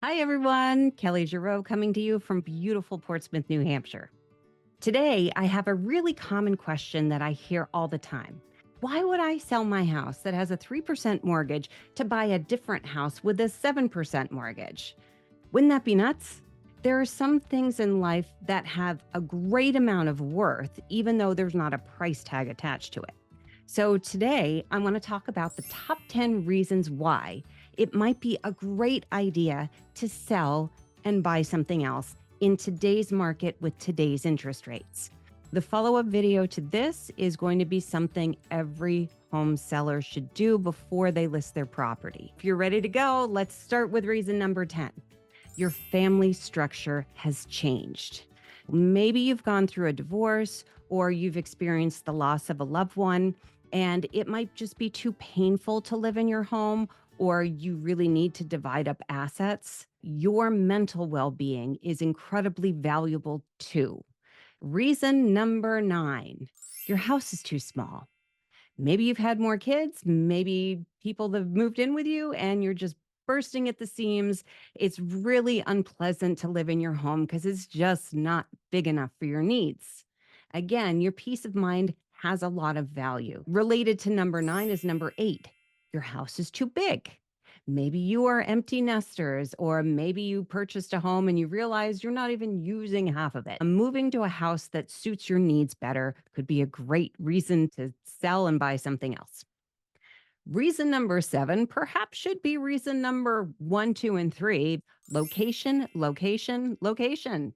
Hi, everyone. Kelly Giroux coming to you from beautiful Portsmouth, New Hampshire. Today, I have a really common question that I hear all the time. Why would I sell my house that has a 3% mortgage to buy a different house with a 7% mortgage? Wouldn't that be nuts? There are some things in life that have a great amount of worth, even though there's not a price tag attached to it. So today, I want to talk about the top 10 reasons why it might be a great idea to sell and buy something else in today's market with today's interest rates. The follow-up video to this is going to be something every home seller should do before they list their property. If you're ready to go, let's start with reason number 10. Your family structure has changed. Maybe you've gone through a divorce or you've experienced the loss of a loved one, and it might just be too painful to live in your home, or you really need to divide up assets. Your mental well being is incredibly valuable too. Reason number 9, your house is too small. Maybe you've had more kids, maybe people that have moved in with you and you're just bursting at the seams. It's really unpleasant to live in your home because it's just not big enough for your needs. Again, your peace of mind has a lot of value. Related to number 9 is number 8. Your house is too big. Maybe you are empty nesters, or maybe you purchased a home and you realize you're not even using half of it. Moving to a house that suits your needs better could be a great reason to sell and buy something else. Reason number 7 perhaps should be reason number 1, 2, and 3: location, location, location.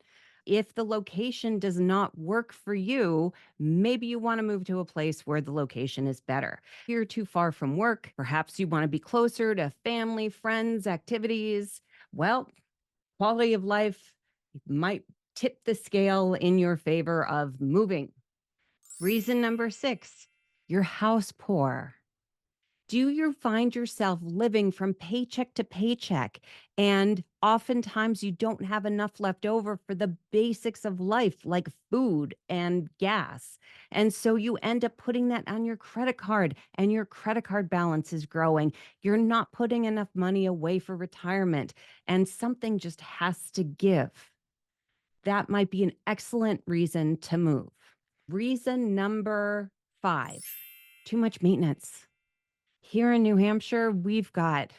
If the location does not work for you, maybe you want to move to a place where the location is better. If you're too far from work, perhaps you want to be closer to family, friends, activities. Well, quality of life might tip the scale in your favor of moving. Reason number 6, your house poor. Do you find yourself living from paycheck to paycheck? And oftentimes you don't have enough left over for the basics of life, like food and gas. And so you end up putting that on your credit card, and your credit card balance is growing. You're not putting enough money away for retirement, and something just has to give. That might be an excellent reason to move. Reason number 5, too much maintenance. Here in New Hampshire, we got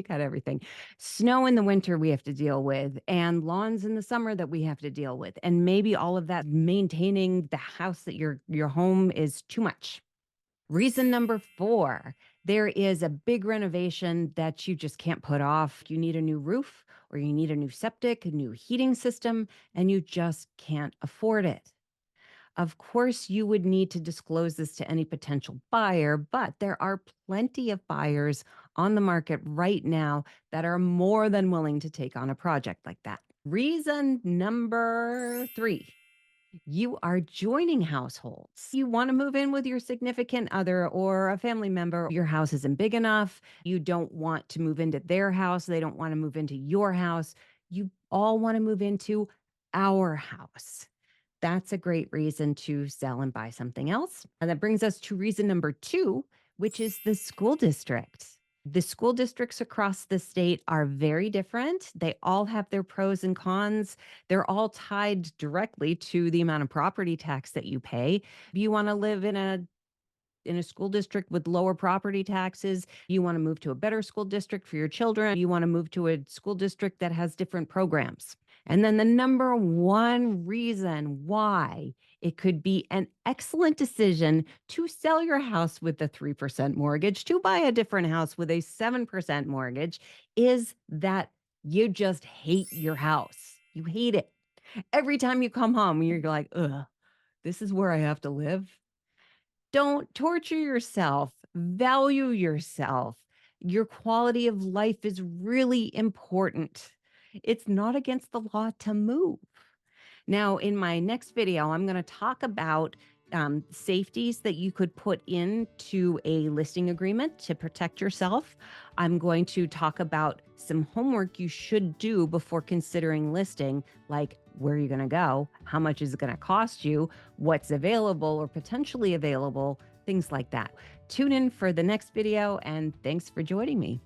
everything. Snow in the winter we have to deal with, and lawns in the summer that we have to deal with. And maybe all of that maintaining the house that your home is too much. Reason number 4, there is a big renovation that you just can't put off. You need a new roof, or you need a new septic, a new heating system, and you just can't afford it. Of course, you would need to disclose this to any potential buyer, but there are plenty of buyers on the market right now that are more than willing to take on a project like that. Reason number 3, you are joining households. You want to move in with your significant other or a family member. Your house isn't big enough. You don't want to move into their house. They don't want to move into your house. You all want to move into our house. That's a great reason to sell and buy something else. And that brings us to reason number 2, which is the school district. The school districts across the state are very different. They all have their pros and cons. They're all tied directly to the amount of property tax that you pay. If you want to live in a school district with lower property taxes, you want to move to a better school district for your children, you want to move to a school district that has different programs. And then the number 1 reason why it could be an excellent decision to sell your house with a 3% mortgage to buy a different house with a 7% mortgage is that you just hate your house. You hate it. Every time you come home, you're like, ugh, this is where I have to live. Don't torture yourself. Value yourself. Your quality of life is really important. It's not against the law to move. Now, in my next video, I'm going to talk about safeties that you could put into a listing agreement to protect yourself. I'm going to talk about some homework you should do before considering listing, like where are you going to go? How much is it going to cost you? What's available or potentially available? Things like that. Tune in for the next video, and thanks for joining me.